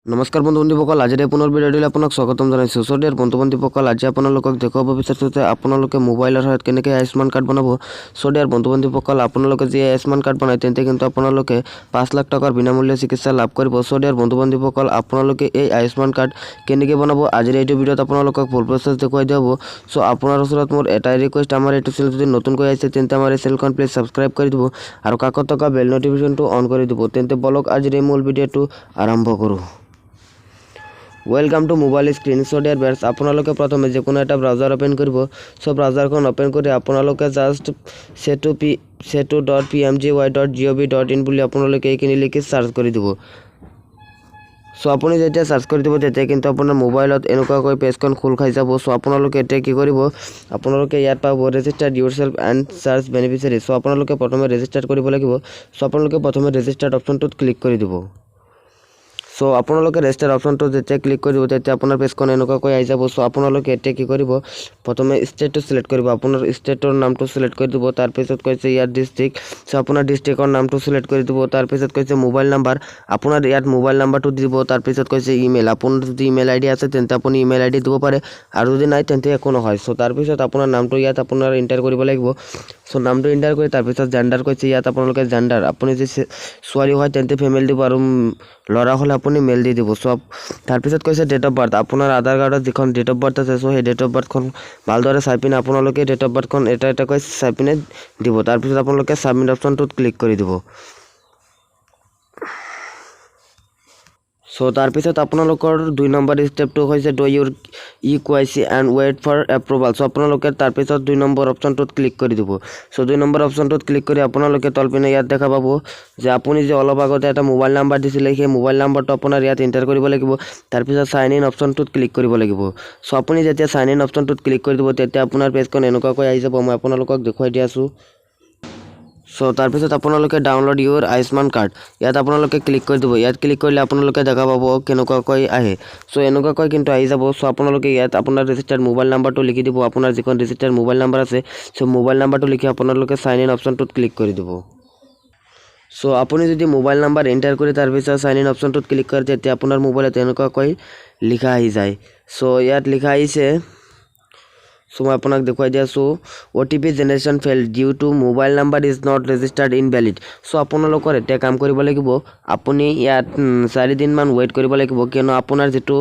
নমস্কাৰ বন্ধু-বান্ধৱীসকল, আজিৰ এই পুনৰ ভিডিঅ'টোলৈ আপোনাক স্বাগতম জনাইছোঁ। ডিয়াৰ বন্ধু-বান্ধৱীসকল, আজি আপোনালোকক দেখুৱাব বিচাৰিছোঁ যে আপোনালোকে মোবাইলৰ সহায়ত কেনেকৈ আয়ুষ্মান কাৰ্ড বনাব। ডিয়াৰ বন্ধু-বান্ধৱীসকল, আপোনালোকে যি আয়ুষ্মান কাৰ্ড বনায় তেন্তে কিন্তু আপোনালোকে 5 লাখ টকাৰ বিনামূল্য চিকিৎসা লাভ কৰিব। ডিয়াৰ বন্ধু-বান্ধৱীসকল, আপোনালোকে এই আয়ুষ্মান কাৰ্ড কেনেকৈ বনাব আজিৰ এইটো ভিডিঅ'ত আপোনালোকক ফুল প্ৰচেছ দেখুৱাই দিয়া হ'ব। আপোনাৰ ওচৰত মোৰ এটাই ৰিকুৱেষ্ট, আমাৰ এইটো চেনেল যদি নতুনকৈ আহিছে তেন্তে আমাৰ এই চেনেলখন প্লিজ ছাবস্ক্ৰাইব কৰি দিব আৰু কাষত থকা বেল নটিফিকেশ্যনটো অন কৰি দিব। তেন্তে বলক আজিৰ এই মূল ভিডিঅ'টো আৰম্ভ কৰোঁ। Welcome to mobile screen. Dear viewers, আপোনালোকে প্ৰথমে যিকোনো এটা ব্ৰাউজাৰ ওপেন কৰিব। ব্ৰাউজাৰখন ওপেন কৰি আপোনালোকে জাষ্ট setu.pmgy.gov.in বুলি আপোনালোকে এইখিনি লিখি সাৰ্চ কৰি দিব। আপুনি যেতিয়া সাৰ্চ কৰি দিব তেতিয়া কিন্তু আপোনাৰ মোবাইলত এনেকুৱাকৈ পেজখন খোল খাই যাব। আপোনালোকে এতিয়া কি কৰিব, আপোনালোকে ইয়াত পাব ৰেজিষ্টাৰ্ড ইউৰছেল্ফ এণ্ড চাৰ্চ বেনিফিচিয়াৰী। আপোনালোকে প্ৰথমে ৰেজিষ্টাৰ কৰিব লাগিব। আপোনালোকে প্ৰথমে ৰেজিষ্টাৰ্ড অপশ্যনটোত ক্লিক কৰি দিব। আপোনালোকে ৰেজিষ্টাৰ অপশ্যনটো যেতিয়া ক্লিক কৰিব তেতিয়া আপোনাৰ পেজখন এনেকুৱাকৈ আহি যাব। আপোনালোকে এতিয়া কি কৰিব, প্ৰথমে ষ্টেটটো চিলেক্ট কৰিব। আপোনাৰ ষ্টেটৰ নামটো চিলেক্ট কৰি দিব। তাৰপিছত কৈছে ইয়াত ডিষ্ট্ৰিক্ট। আপোনাৰ ডিষ্ট্ৰিক্টৰ নামটো চিলেক্ট কৰি দিব। তাৰপিছত কৈছে মোবাইল নাম্বাৰ, আপোনাৰ ইয়াত মোবাইল নাম্বাৰটো দিব। তাৰপিছত কৈছে ইমেইল, আপোনাৰ যদি ইমেইল আইডি আছে তেন্তে আপুনি ইমেইল আইডি দিব পাৰে, আৰু যদি নাই তেন্তে একো নহয়। তাৰপিছত আপোনাৰ নামটো ইয়াত আপোনাৰ এণ্টাৰ কৰিব লাগিব। নামটো এণ্টাৰ কৰি তাৰপিছত জেণ্ডাৰ কৈছে ইয়াত আপোনালোকে জেণ্ডাৰ, আপুনি যদি ছোৱালী হয় তেন্তে ফিমেল দিব, আৰু ল'ৰা হ'লে আপুনি মেল দি দিব। তাৰপিছত কৈছে ডেট অফ বাৰ্থ, আপোনাৰ আধাৰ কাৰ্ডত যিখন ডেট অফ বাৰ্থ আছে সেই ডেট অফ বাৰ্থখন ভালদৰে চাই পিনে আপোনালোকে ডেট অফ বাৰ্থখন এটা এটাকৈ চাই পিনে দিব। তাৰপিছত আপোনালোকে ছাবমিট অপশ্যনটোত ক্লিক কৰি দিব। তাৰপিছত আপোনালোকৰ 2 নম্বৰ ষ্টেপটো হৈছে do your EKYC and wait for approval. আপোনালোকে তাৰপিছত 2 নম্বৰ অপশ্যনটোত ক্লিক কৰি দিব। 2 নম্বৰ অপশ্যনটোত ক্লিক কৰি আপোনালোকে তলপিনে ইয়াত দেখা পাব যে আপুনি যে অলপ আগতে এটা মোবাইল নাম্বাৰ দিছিলে সেই মোবাইল নাম্বাৰটো আপোনাৰ ইয়াত এণ্টাৰ কৰিব লাগিব। তাৰপিছত চাইন ইন অপশ্যনটোত ক্লিক কৰিব লাগিব। আপুনি যেতিয়া চাইন ইন অপশ্যনটোত ক্লিক কৰি দিব তেতিয়া আপোনাৰ পেজখন এনেকুৱাকৈ আহি যাব। মই আপোনালোকক দেখুৱাই দি আছোঁ। তাৰপিছত আপোনালোকে ডাউনলোড ইউৰ আয়ুষ্মান কাৰ্ড, ইয়াত আপোনালোকে ক্লিক কৰি দিব। ইয়াত ক্লিক কৰিলে আপোনালোকে দেখা পাব কেনেকুৱাকৈ আহে। এনেকুৱাকৈ কিন্তু আহি যাব। আপোনালোকে ইয়াত আপোনাৰ ৰেজিষ্টাৰ্ড মোবাইল নাম্বাৰটো লিখি দিব। আপোনাৰ যিখন ৰেজিষ্টাৰ্ড মোবাইল নাম্বাৰ আছে মোবাইল নাম্বাৰটো লিখি আপোনালোকে চাইন ইন অপশ্যনটোত ক্লিক কৰি দিব। আপুনি যদি মোবাইল নাম্বাৰ এণ্টাৰ কৰি তাৰপিছত চাইন ইন অপশ্যনটোত ক্লিক কৰে তেতিয়া আপোনাৰ মোবাইলত এনেকুৱাকৈ লিখা আহি যায়। ইয়াত লিখা আহিছে, মই আপোনাক দেখুৱাই দি আছোঁ, OTP generation fail due to mobile number is not registered invalid. আপোনালোকৰ এতিয়া কাম কৰিব লাগিব, আপুনি ইয়াত 4 দিনমান ৱেইট কৰিব লাগিব, কিয়নো আপোনাৰ যিটো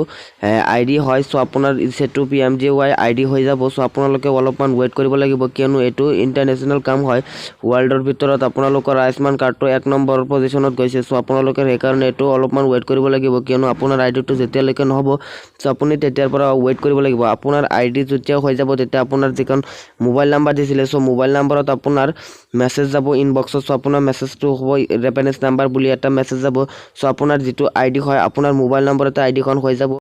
ID হয় আপোনাৰ setu.pmgy ID হৈ যাব। আপোনালোকে অলপমান ৱেইট কৰিব লাগিব, কিয়নো এইটো ইণ্টাৰনেশ্যনেল কাম হয়। ৱৰ্ল্ডৰ ভিতৰত আপোনালোকৰ আয়ুষ্মান কাৰ্ডটো 1 নম্বৰ পজিশ্যনত গৈছে। আপোনালোকে সেইকাৰণে এইটো অলপমান ৱেইট কৰিব লাগিব, কিয়নো আপোনাৰ আইডিটো যেতিয়ালৈকে নহ'ব আপুনি তেতিয়াৰ পৰা ৱেইট কৰিব লাগিব। আপোনাৰ ID যেতিয়া হৈ যাব তেতিয়া আপোনাৰ যিখন মোবাইল নাম্বাৰ দিছিলে মোবাইল নাম্বাৰত আপোনাৰ মেছেজ যাব ইনবক্সত। আপোনাৰ মেছেজটো হ'ব ৰেফাৰেঞ্চ নাম্বাৰ বুলি এটা মেছেজ যাব। আপোনাৰ যিটো ID হয় আপোনাৰ মোবাইল নম্বৰতে আইডিখন হৈ যাব।